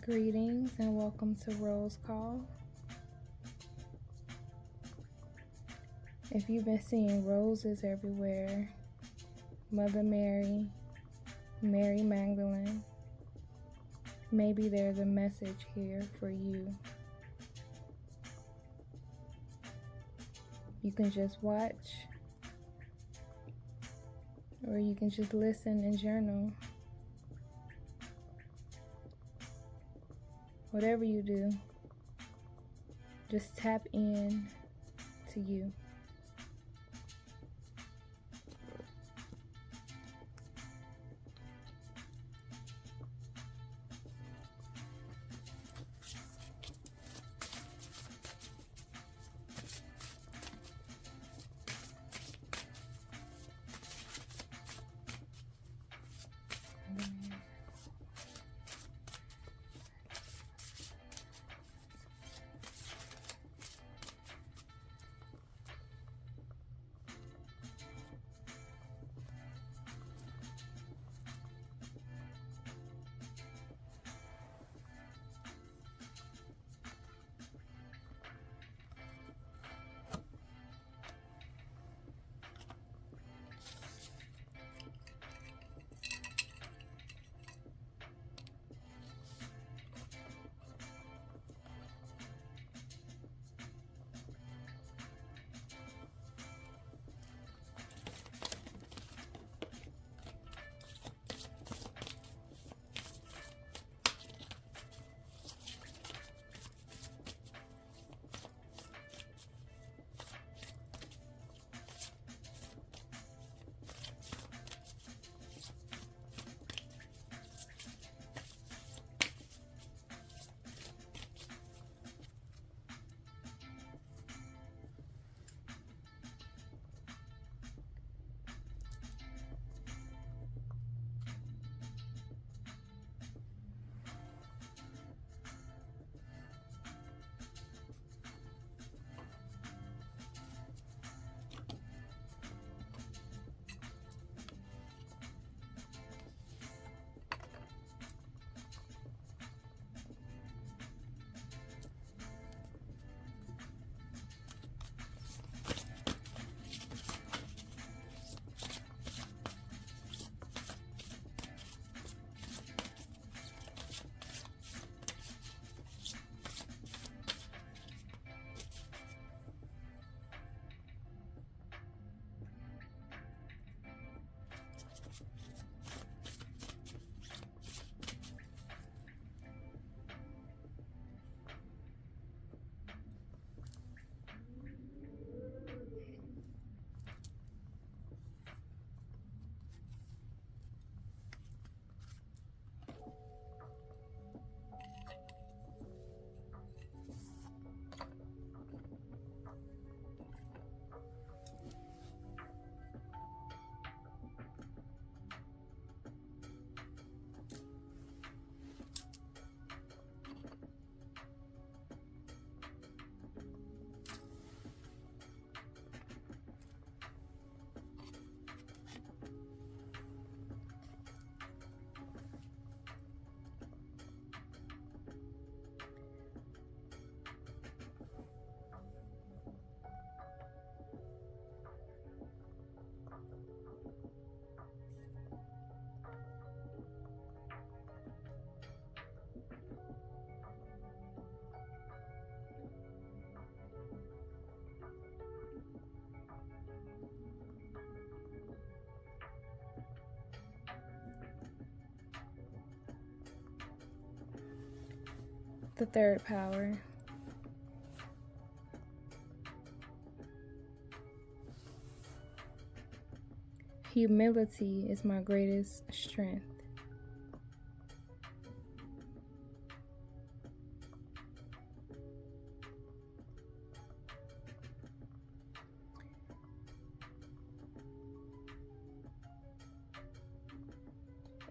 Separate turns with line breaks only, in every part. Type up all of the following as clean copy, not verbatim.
Greetings and welcome to Rose Call. If you've been seeing roses everywhere, Mother Mary, Mary Magdalene, maybe there's a message here for you. You can just watch, or you can just listen and journal. Whatever you do, just tap in to you. The third power. Humility is my greatest strength.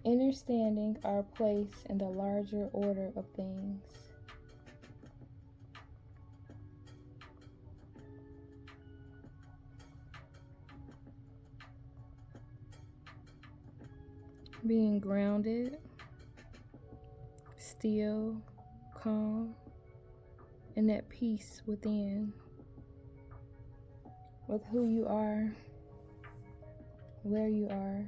Understanding our place in the larger order of things. Being grounded, still, calm, and at peace within with who you are, where you are.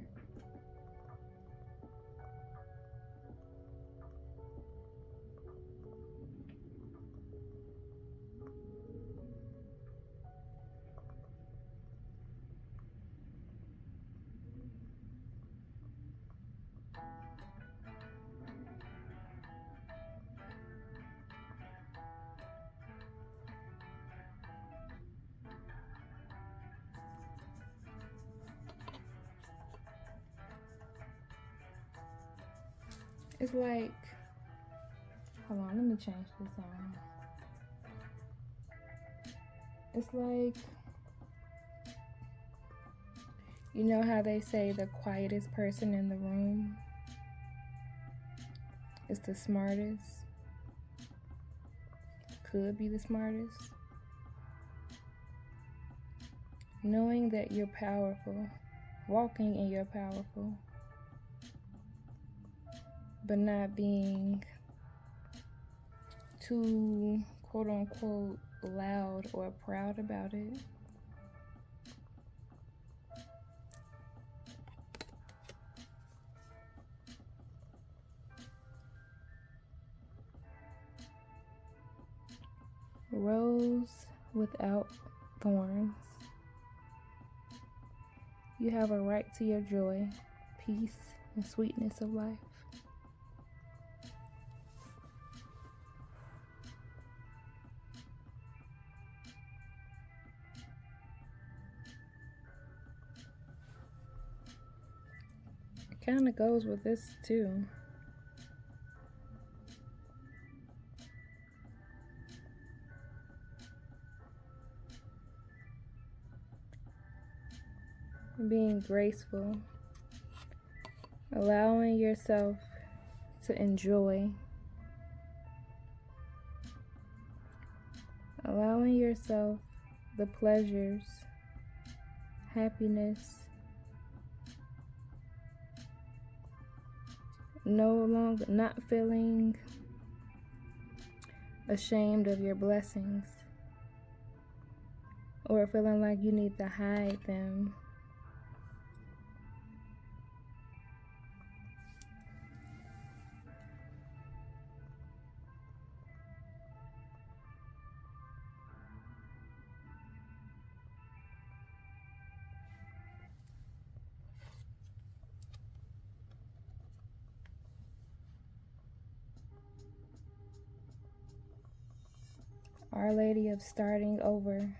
It's like, hold on, let me change this on. It's like, you know how they say the quietest person in the room is the smartest? Could be the smartest. Knowing that you're powerful, walking in your powerful, but not being too quote unquote loud or proud about it. Rose without thorns. You have a right to your joy, peace, and sweetness of life. It kind of goes with this too. Being graceful, allowing yourself to enjoy, allowing yourself the pleasures, happiness, no longer not feeling ashamed of your blessings or feeling like you need to hide them. Our Lady of starting over.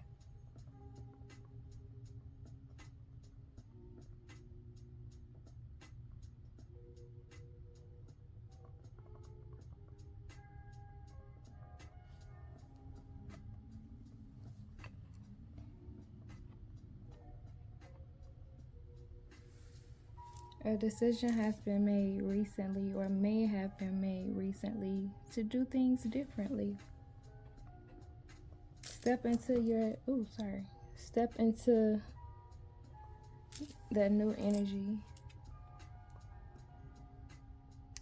A decision has been made recently or may have been made recently to do things differently. Step into that new energy.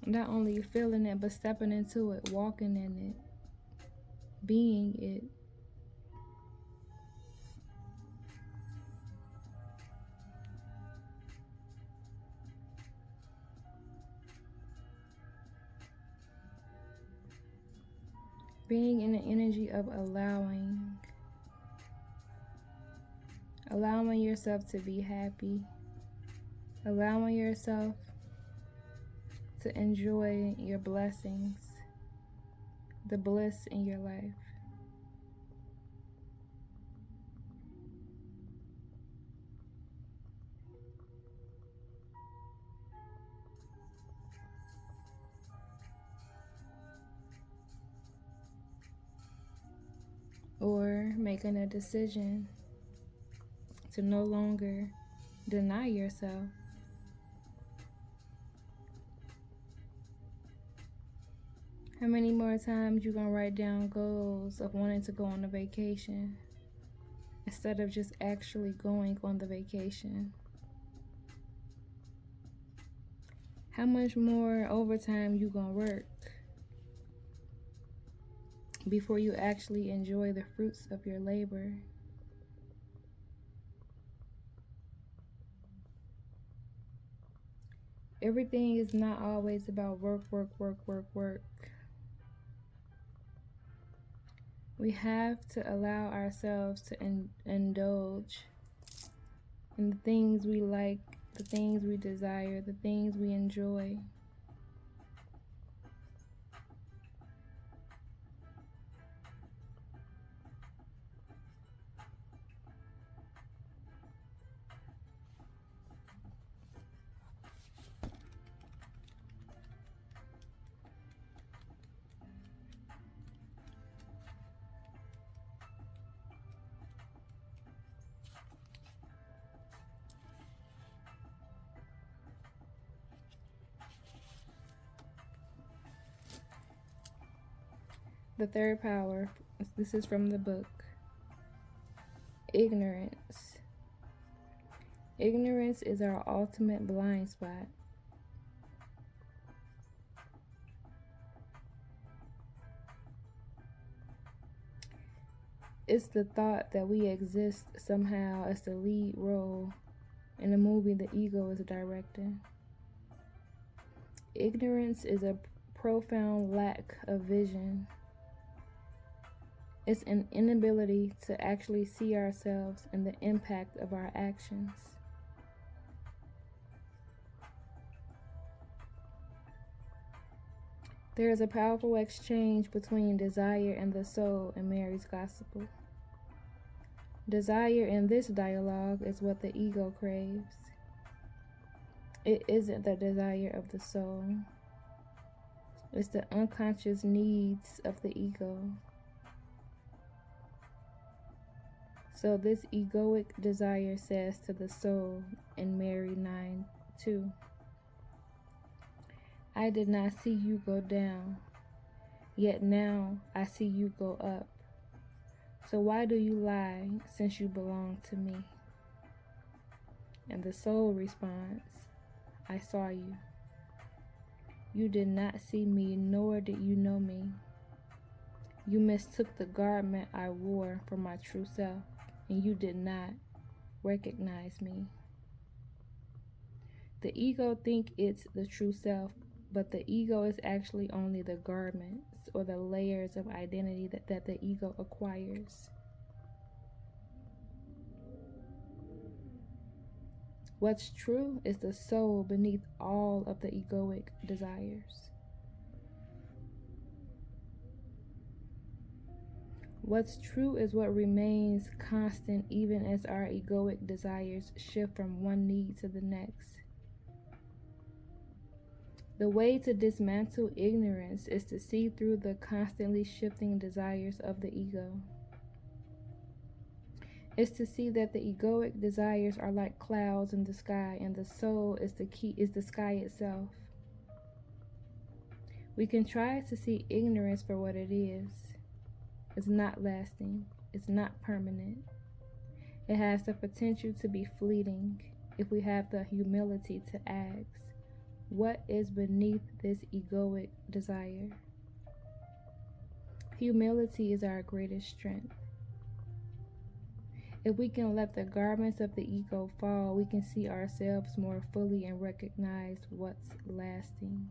Not only feeling it, but stepping into it, walking in it, being it. Being in the energy of allowing yourself to be happy, allowing yourself to enjoy your blessings, the bliss in your life. Or making a decision to no longer deny yourself. How many more times you gonna write down goals of wanting to go on a vacation instead of just actually going on the vacation? How much more overtime you gonna work before you actually enjoy the fruits of your labor. Everything is not always about work, work, work, work, work. We have to allow ourselves to indulge in the things we like, the things we desire, the things we enjoy. The third power, this is from the book, ignorance. Ignorance is our ultimate blind spot. It's the thought that we exist somehow as the lead role in a movie the ego is directing. Ignorance is a profound lack of vision. It's an inability to actually see ourselves and the impact of our actions. There is a powerful exchange between desire and the soul in Mary's gospel. Desire in this dialogue is what the ego craves. It isn't the desire of the soul. It's the unconscious needs of the ego. So this egoic desire says to the soul in Mary 9:2, I did not see you go down, yet now I see you go up. So why do you lie, since you belong to me? And the soul responds, I saw you. You did not see me, nor did you know me. You mistook the garment I wore for my true self, and you did not recognize me. The ego thinks it's the true self, but the ego is actually only the garments or the layers of identity that the ego acquires. What's true is the soul beneath all of the egoic desires. What's true is what remains constant even as our egoic desires shift from one need to the next. The way to dismantle ignorance is to see through the constantly shifting desires of the ego. It's to see that the egoic desires are like clouds in the sky, and the soul is the sky itself. We can try to see ignorance for what it is. It's not lasting. It's not permanent. It has the potential to be fleeting if we have the humility to ask, what is beneath this egoic desire? Humility is our greatest strength. If we can let the garments of the ego fall, we can see ourselves more fully and recognize what's lasting.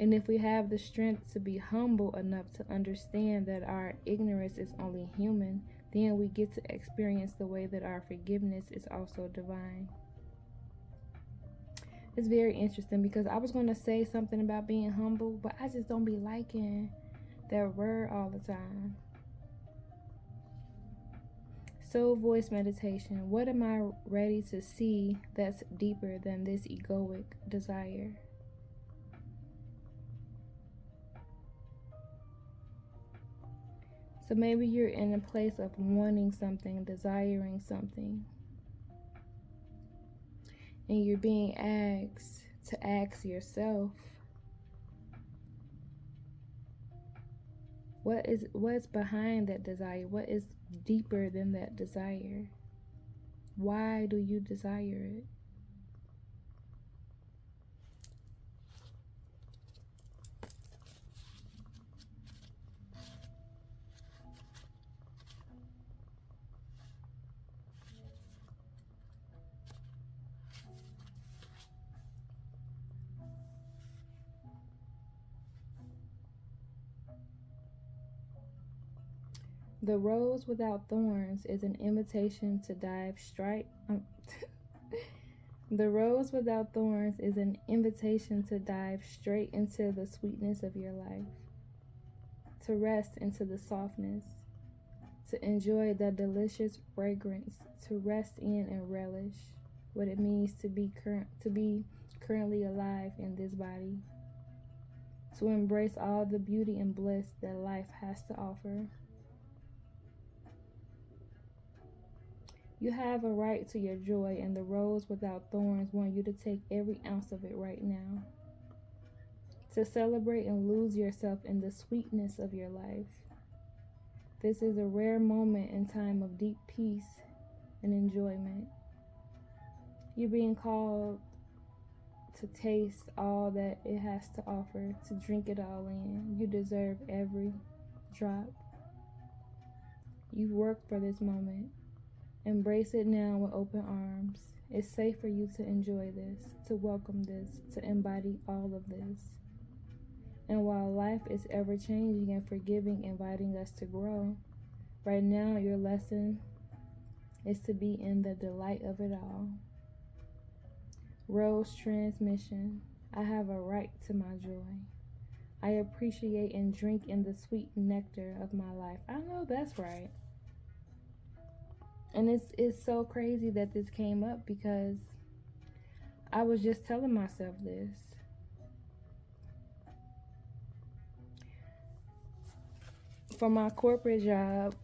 And if we have the strength to be humble enough to understand that our ignorance is only human, then we get to experience the way that our forgiveness is also divine. It's very interesting because I was going to say something about being humble, but I just don't be liking that word all the time. Soul voice meditation. What am I ready to see that's deeper than this egoic desire? So maybe you're in a place of wanting something, desiring something, and you're being asked to ask yourself, what's behind that desire? What is deeper than that desire? Why do you desire it? The rose without thorns is an invitation to dive straight. The rose without thorns is an invitation to dive straight into the sweetness of your life, to rest into the softness, to enjoy the delicious fragrance, to rest in and relish what it means to be currently alive in this body, to embrace all the beauty and bliss that life has to offer. You have a right to your joy, and the rose without thorns want you to take every ounce of it right now, to celebrate and lose yourself in the sweetness of your life. This is a rare moment in time of deep peace and enjoyment. You're being called to taste all that it has to offer, to drink it all in. You deserve every drop. You've worked for this moment. Embrace it now with open arms. It's safe for you to enjoy this, to welcome this, to embody all of this. And while life is ever changing and forgiving, inviting us to grow, right now your lesson is to be in the delight of it all. Rose transmission. I have a right to my joy. I appreciate and drink in the sweet nectar of my life. I know that's right. And it's so crazy that this came up because I was just telling myself this. For my corporate job,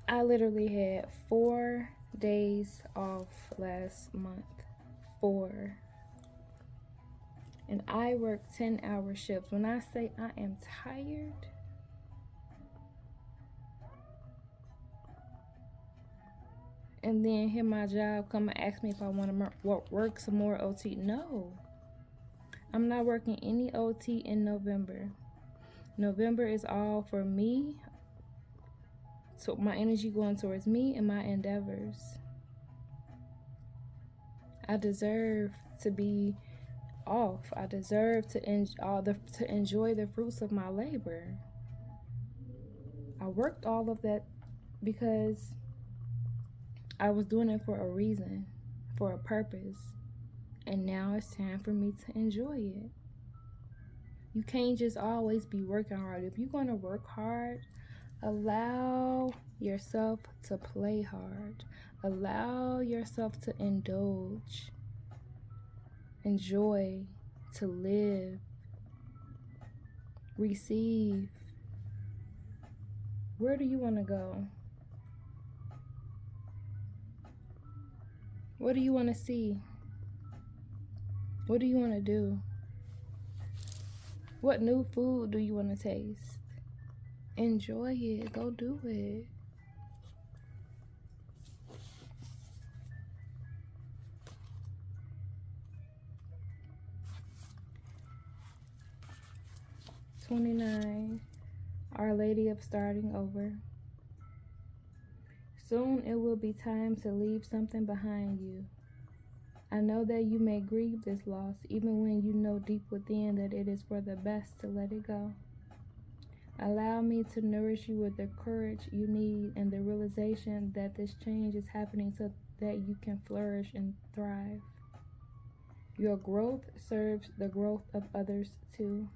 I literally had 4 days off last month. 4. And I work 10-hour shifts. When I say I am tired, and then here my job come and ask me if I want to work some more OT. No, I'm not working any OT in November. November is all for me. So my energy going towards me and my endeavors. I deserve to be off. I deserve to enjoy the fruits of my labor. I worked all of that because I was doing it for a reason, for a purpose. And now it's time for me to enjoy it. You can't just always be working hard. If you're going to work hard, allow yourself to play hard. Allow yourself to indulge, enjoy, to live, receive. Where do you want to go? What do you want to see? What do you want to do? What new food do you want to taste? Enjoy it. Go do it. $29. Our Lady of Starting Over. Soon it will be time to leave something behind you. I know that you may grieve this loss, even when you know deep within that it is for the best to let it go. Allow me to nourish you with the courage you need and the realization that this change is happening so that you can flourish and thrive. Your growth serves the growth of others too.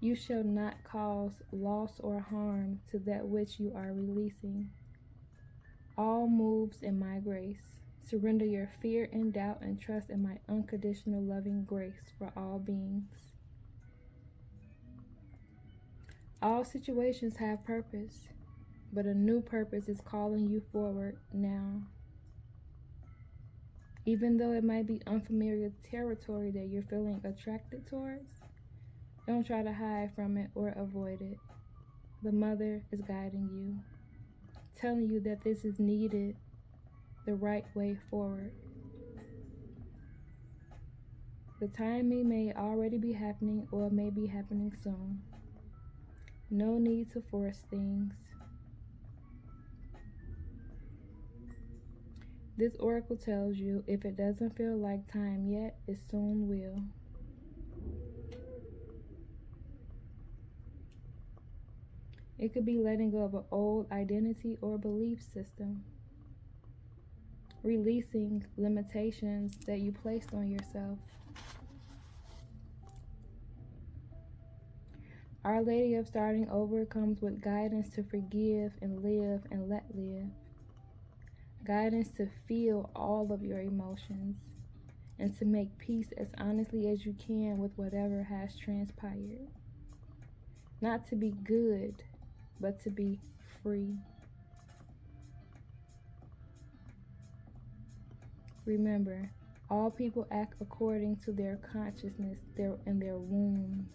You shall not cause loss or harm to that which you are releasing. All moves in my grace. Surrender your fear and doubt and trust in my unconditional loving grace for all beings. All situations have purpose, but a new purpose is calling you forward now. Even though it might be unfamiliar territory that you're feeling attracted towards, don't try to hide from it or avoid it. The Mother is guiding you, telling you that this is needed, the right way forward. The timing may already be happening or may be happening soon. No need to force things. This oracle tells you if it doesn't feel like time yet, it soon will. It could be letting go of an old identity or belief system. Releasing limitations that you placed on yourself. Our Lady of Starting Over comes with guidance to forgive and live and let live. Guidance to feel all of your emotions and to make peace as honestly as you can with whatever has transpired. Not to be good, but to be free. Remember, all people act according to their consciousness and their wounds.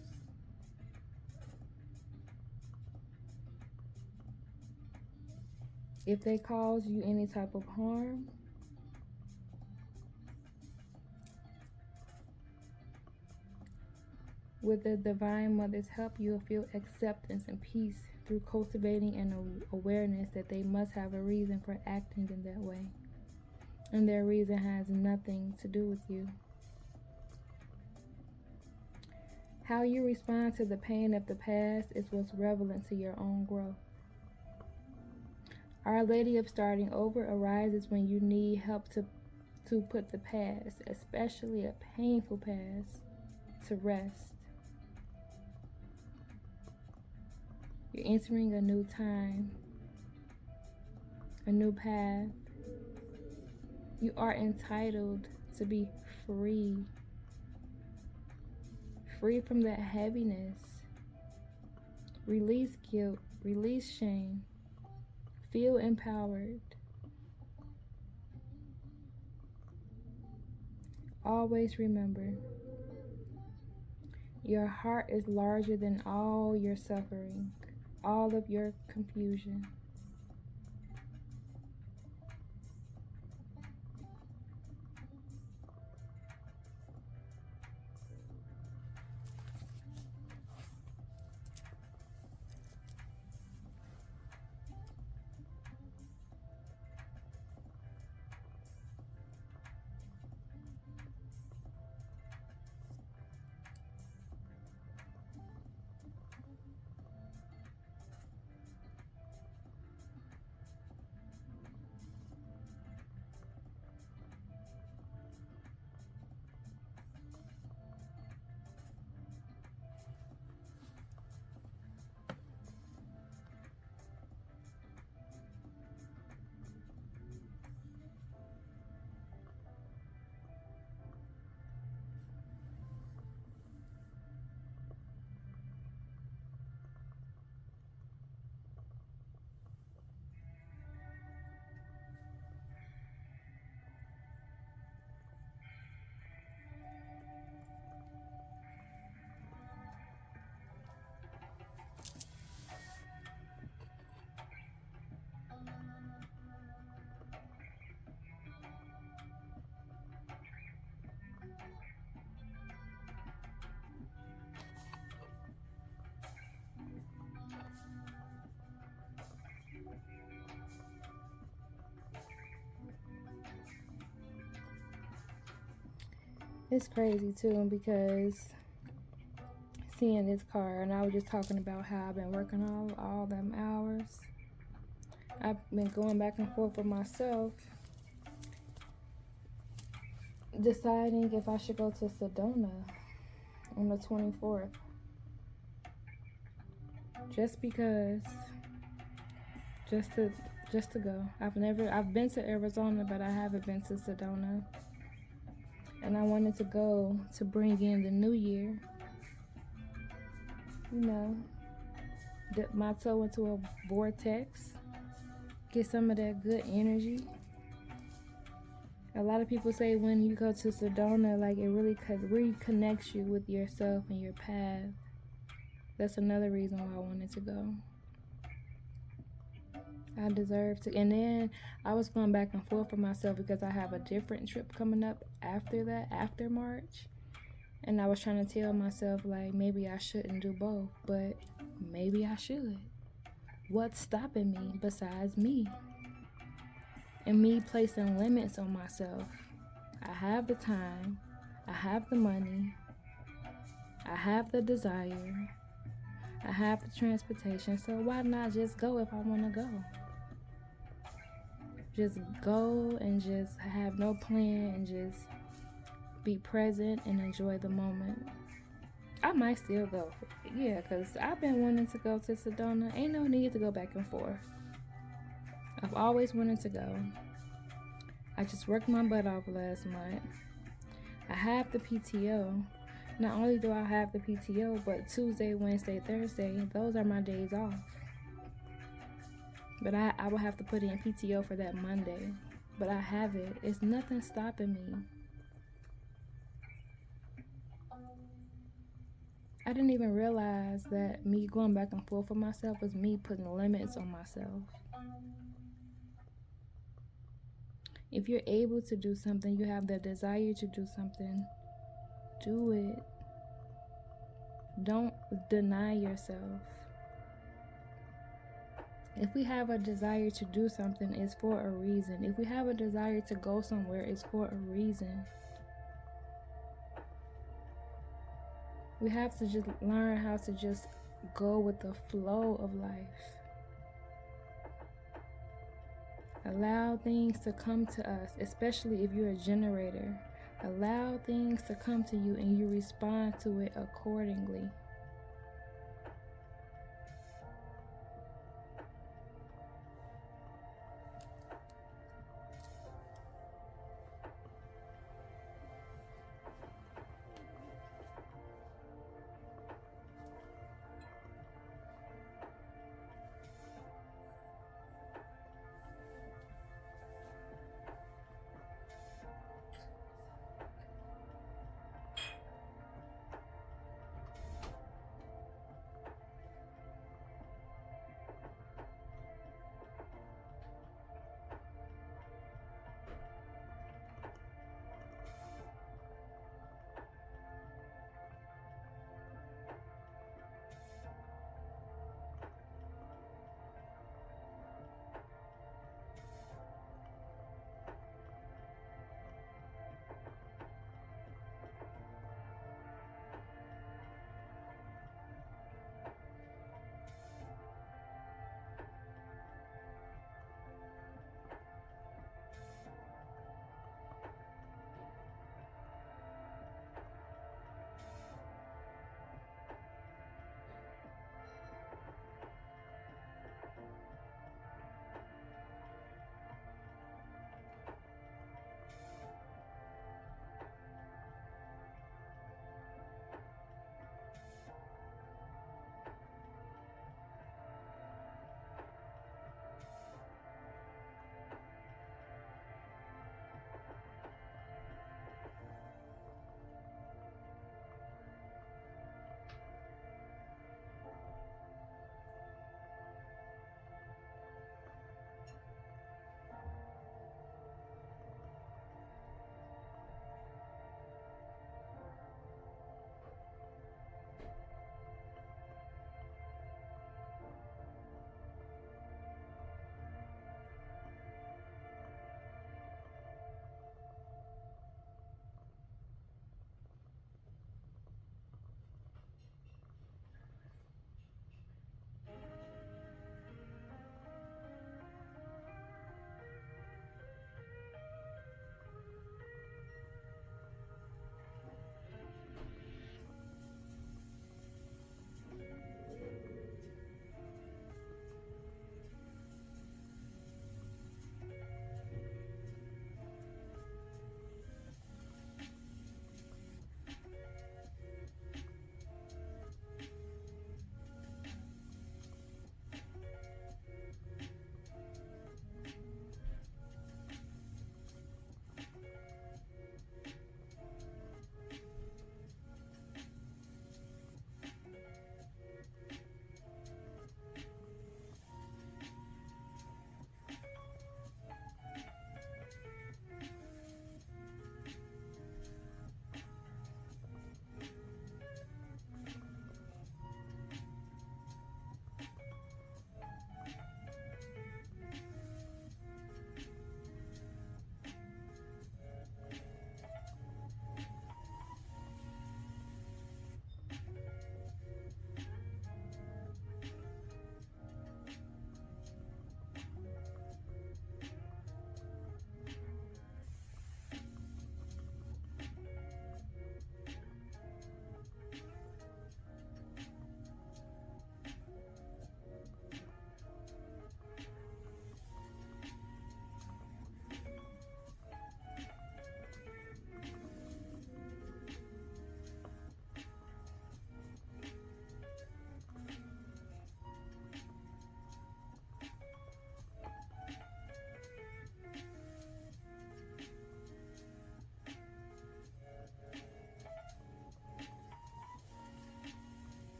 If they cause you any type of harm, with the Divine Mother's help, you'll feel acceptance and peace through cultivating an awareness that they must have a reason for acting in that way. And their reason has nothing to do with you. How you respond to the pain of the past is what's relevant to your own growth. Our Lady of Starting Over arises when you need help to put the past, especially a painful past, to rest. You're entering a new time, a new path. You are entitled to be free. Free from that heaviness. Release guilt, release shame. Feel empowered. Always remember, your heart is larger than all your suffering, all of your confusion. It's crazy too, because seeing this card, and I was just talking about how I've been working all them hours. I've been going back and forth with myself, deciding if I should go to Sedona on the 24th. Just because, just to go. I've been to Arizona, but I haven't been to Sedona. And I wanted to go to bring in the new year. You know, dip my toe into a vortex, get some of that good energy. A lot of people say when you go to Sedona, like, it really reconnects you with yourself and your path. That's another reason why I wanted to go. I deserve to. And then I was going back and forth for myself because I have a different trip coming up after that, after March. And I was trying to tell myself, like, maybe I shouldn't do both, but maybe I should. What's stopping me besides me? And me placing limits on myself. I have the time, I have the money, I have the desire, I have the transportation, so why not just go if I want to go? Just go and just have no plan and just be present and enjoy the moment. I might still go. Yeah, because I've been wanting to go to Sedona. Ain't no need to go back and forth. I've always wanted to go. I just worked my butt off last month. I have the PTO. Not only do I have the PTO, but Tuesday, Wednesday, Thursday, those are my days off. But I will have to put in PTO for that Monday. But I have it. It's nothing stopping me. I didn't even realize that me going back and forth for myself was me putting limits on myself. If you're able to do something, you have the desire to do something, do it. Don't deny yourself. If we have a desire to do something, it's for a reason. If we have a desire to go somewhere, it's for a reason. We have to just learn how to just go with the flow of life. Allow things to come to us, especially if you're a generator. Allow things to come to you and you respond to it accordingly.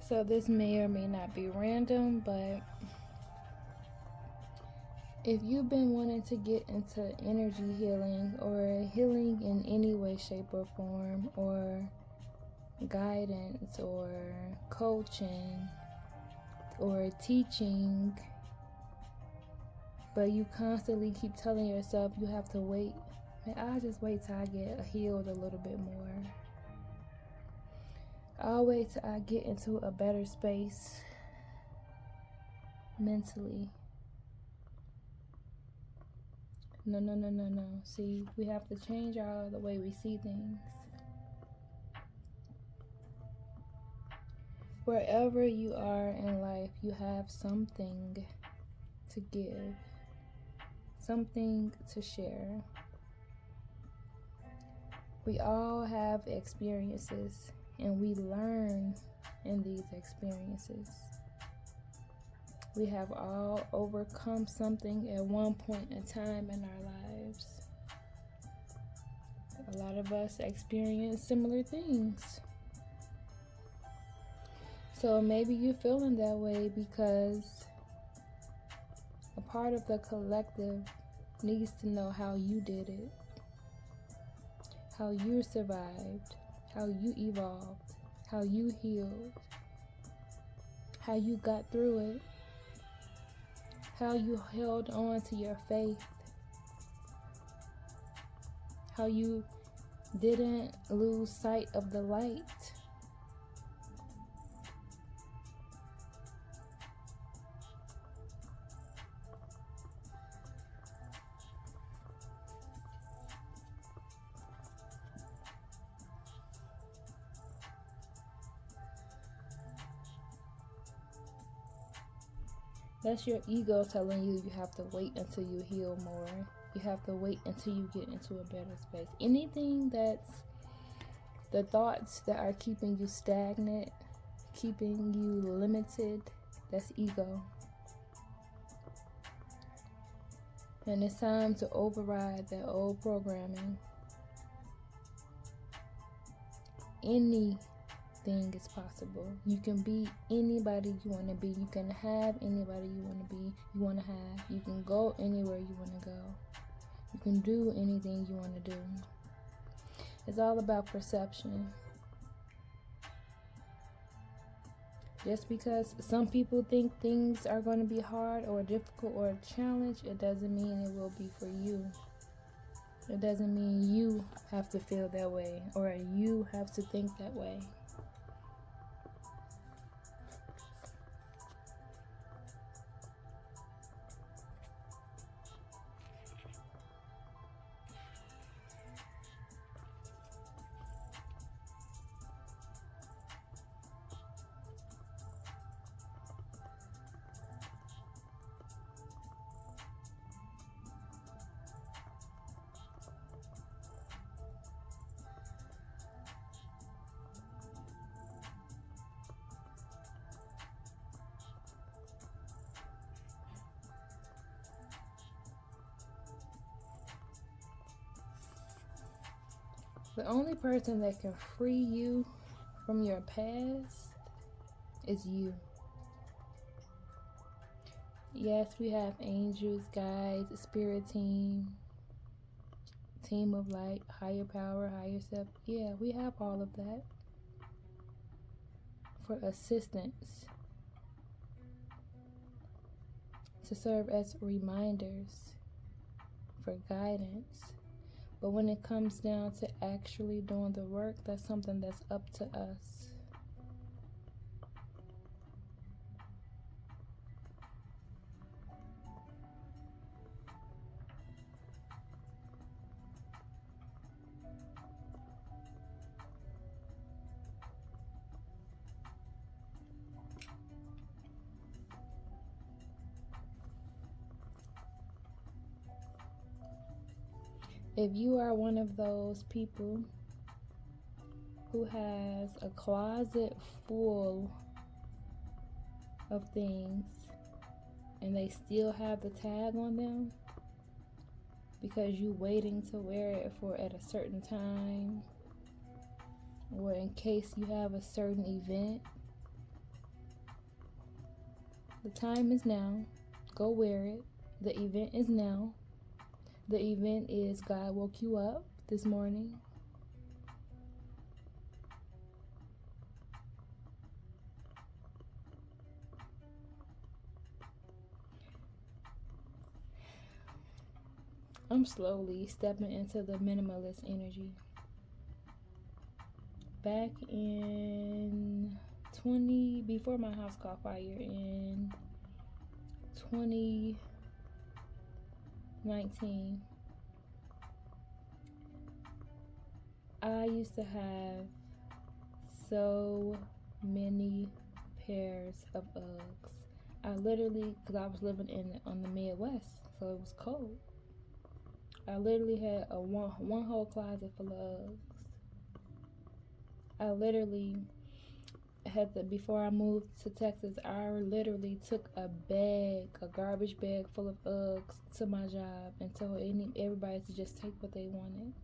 So this may or may not be random, but if you've been wanting to get into energy healing or healing in any way, shape, or form, or guidance or coaching or teaching, but you constantly keep telling yourself you have to wait, I'll just wait till I get healed a little bit more. I'll wait till I get into a better space mentally. No. See, we have to change the way we see things. Wherever you are in life, you have something to give, something to share. We all have experiences, and we learn in these experiences. We have all overcome something at one point in time in our lives. A lot of us experience similar things. So maybe you're feeling that way because a part of the collective needs to know how you did it, how you survived, how you evolved, how you healed, how you got through it, how you held on to your faith, how you didn't lose sight of the light. That's your ego telling you have to wait until you heal more. You have to wait until you get into a better space. Anything that's the thoughts that are keeping you stagnant, keeping you limited, that's ego. And it's time to override that old programming. Anything is possible. You can be anybody you want to be. You can have anybody you want to have. You can go anywhere you want to go. You can do anything you want to do. It's all about perception. Just because some people think things are going to be hard or difficult or a challenge, it doesn't mean it will be for you. It doesn't mean you have to feel that way or you have to think that way. The only person that can free you from your past is you. Yes, we have angels, guides, spirit team of light, higher power, higher self. Yeah, we have all of that for assistance, to serve as reminders, for guidance. But when it comes down to actually doing the work, that's something that's up to us. If you are one of those people who has a closet full of things and they still have the tag on them because you waiting to wear it for at a certain time or in case you have a certain event, The time is now. Go wear it. The event is now. The event is God woke you up this morning. I'm slowly stepping into the minimalist energy. Back in before my house caught fire in 2019, I used to have so many pairs of Uggs. I literally, because I was living on the Midwest, so it was cold. I literally had a one whole closet full of Uggs. I literally had to, before I moved to Texas, I literally took a garbage bag full of Uggs to my job and told everybody to just take what they wanted.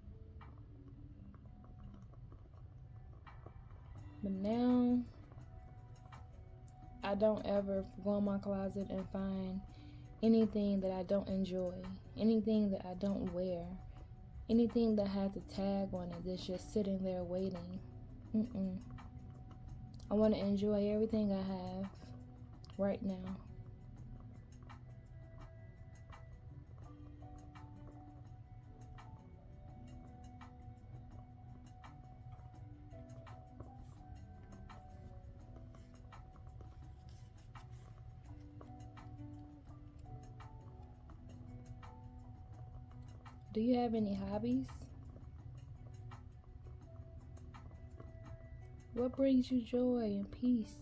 But now, I don't ever go in my closet and find anything that I don't enjoy, anything that I don't wear, anything that has a tag on it that's just sitting there waiting. I want to enjoy everything I have right now. Do you have any hobbies? What brings you joy and peace?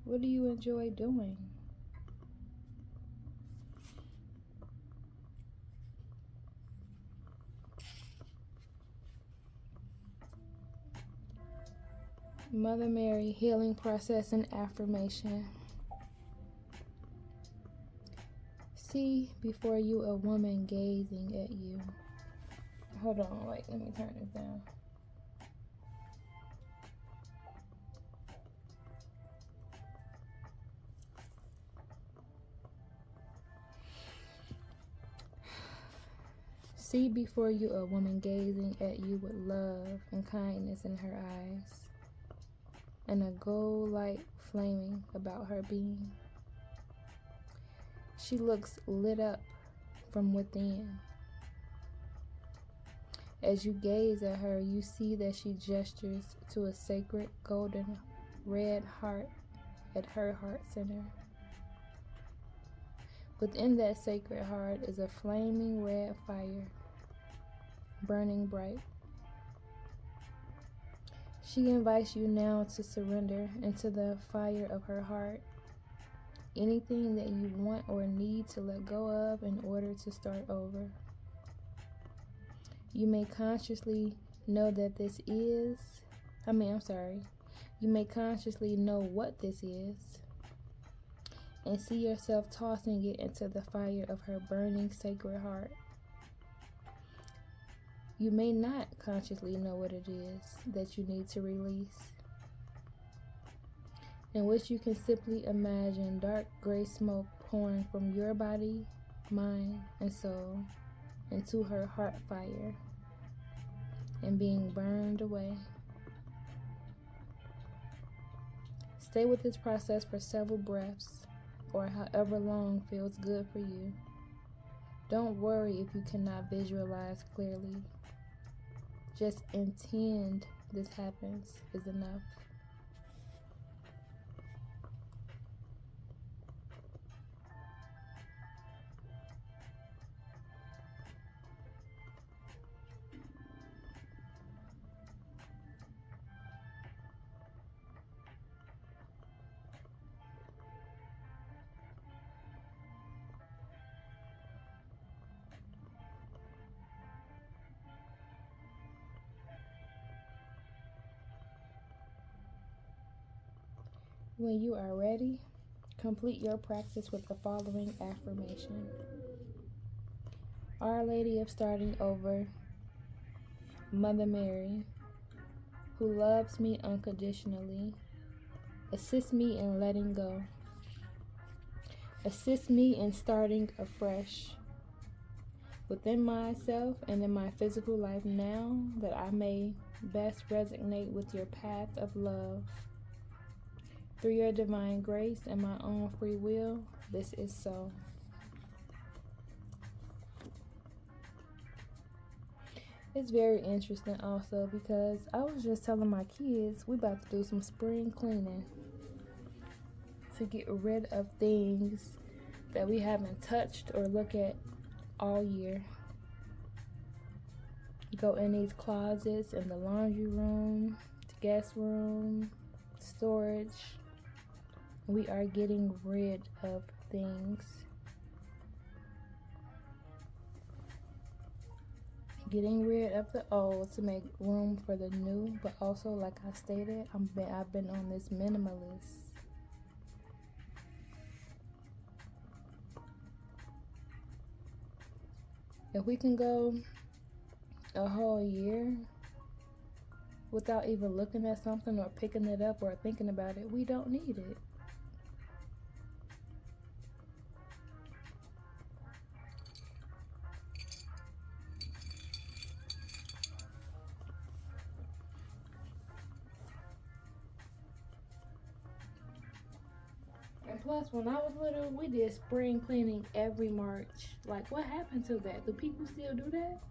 What do you enjoy doing? Mother Mary, healing process and affirmation. See before you a woman gazing at you. Hold on, wait, let me turn this down. See before you a woman gazing at you with love and kindness in her eyes, and a gold light flaming about her being. She looks lit up from within. As you gaze at her, you see that she gestures to a sacred golden red heart at her heart center. Within that sacred heart is a flaming red fire, burning bright. She invites you now to surrender into the fire of her heart. Anything that you want or need to let go of in order to start over. You may consciously know that this is, you may consciously know what this is, and see yourself tossing it into the fire of her burning sacred heart. You may not consciously know what it is that you need to release, in which you can simply imagine dark gray smoke pouring from your body, mind, and soul into her heart fire and being burned away. Stay with this process for several breaths or however long feels good for you. Don't worry if you cannot visualize clearly. Just intend this happens is enough. When you are ready, complete your practice with the following affirmation. Our Lady of Starting Over, Mother Mary, who loves me unconditionally. Assist me in letting go. Assist me in starting afresh within myself and in my physical life now, that I may best resonate with your path of love. Through your divine grace and my own free will, this is so. It's very interesting also because I was just telling my kids we about to do some spring cleaning to get rid of things that we haven't touched or look at all year. Go in these closets, in the laundry room, the guest room, storage. We are getting rid of things. Getting rid of the old to make room for the new, but also, like I stated, I've been on this minimalist. If we can go a whole year without even looking at something or picking it up or thinking about it, we don't need it. And plus, when I was little, we did spring cleaning every March. Like, what happened to that? Do people still do that?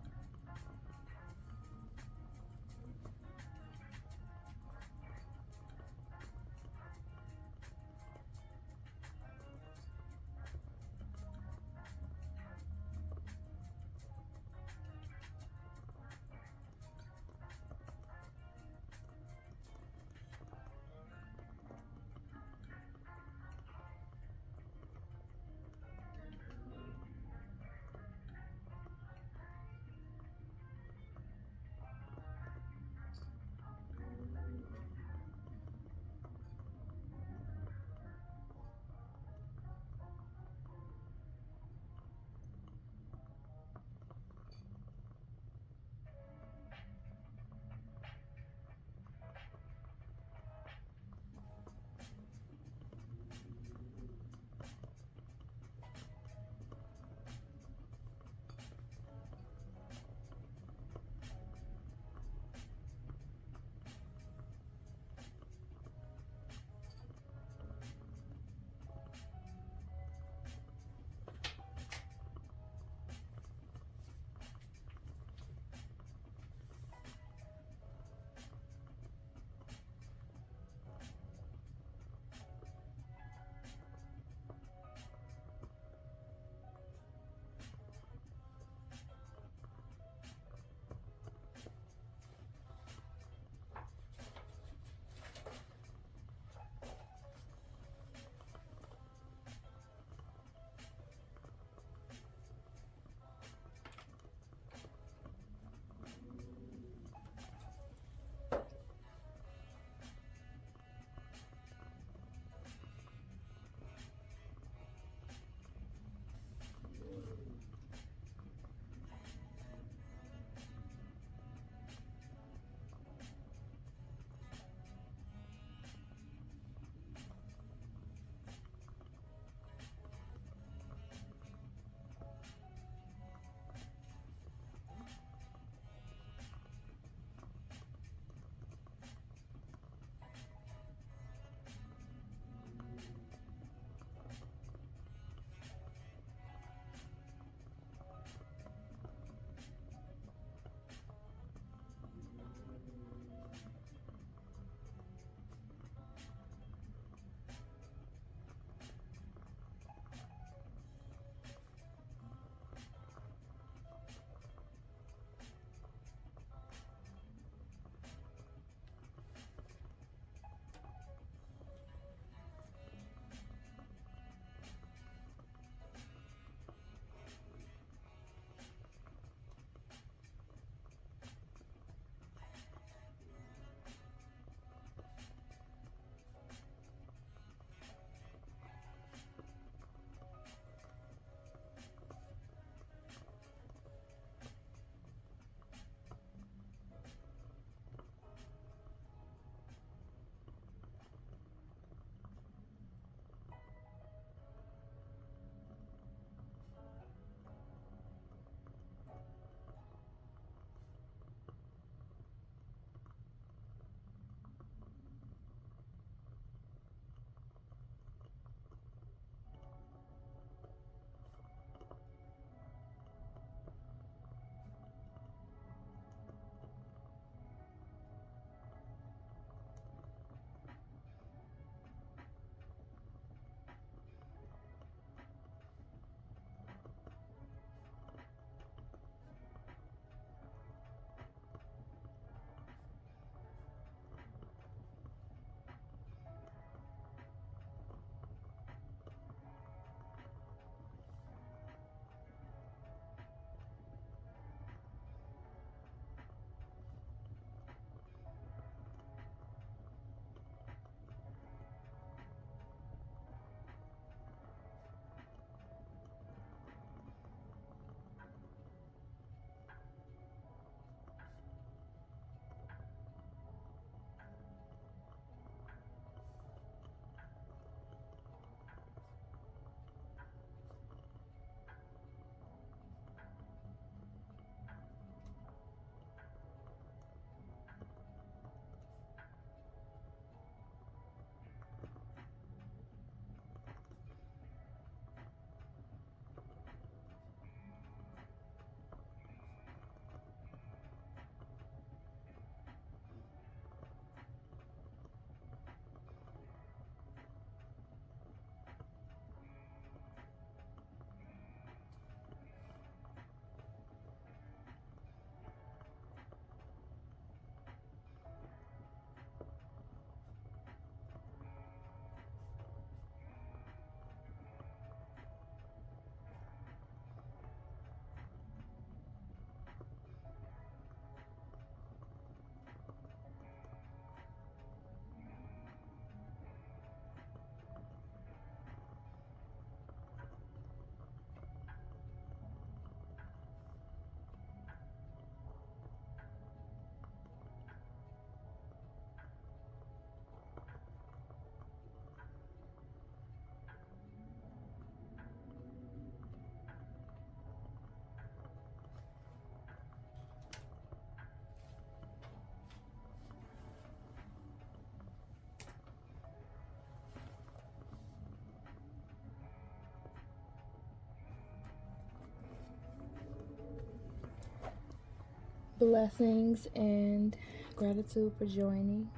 Blessings and gratitude for joining.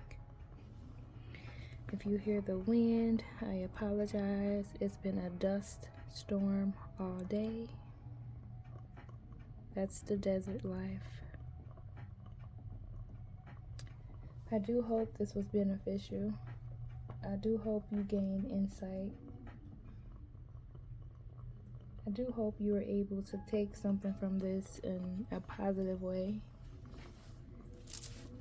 If you hear the wind, I apologize. It's been a dust storm all day. That's the desert life. I do hope this was beneficial. I do hope you gained insight. I do hope you were able to take something from this in a positive way.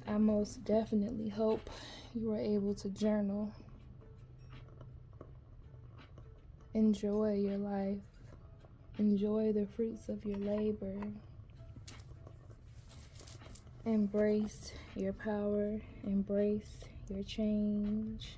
I most definitely hope you were able to journal. Enjoy your life. Enjoy the fruits of your labor. Embrace your power. Embrace your change.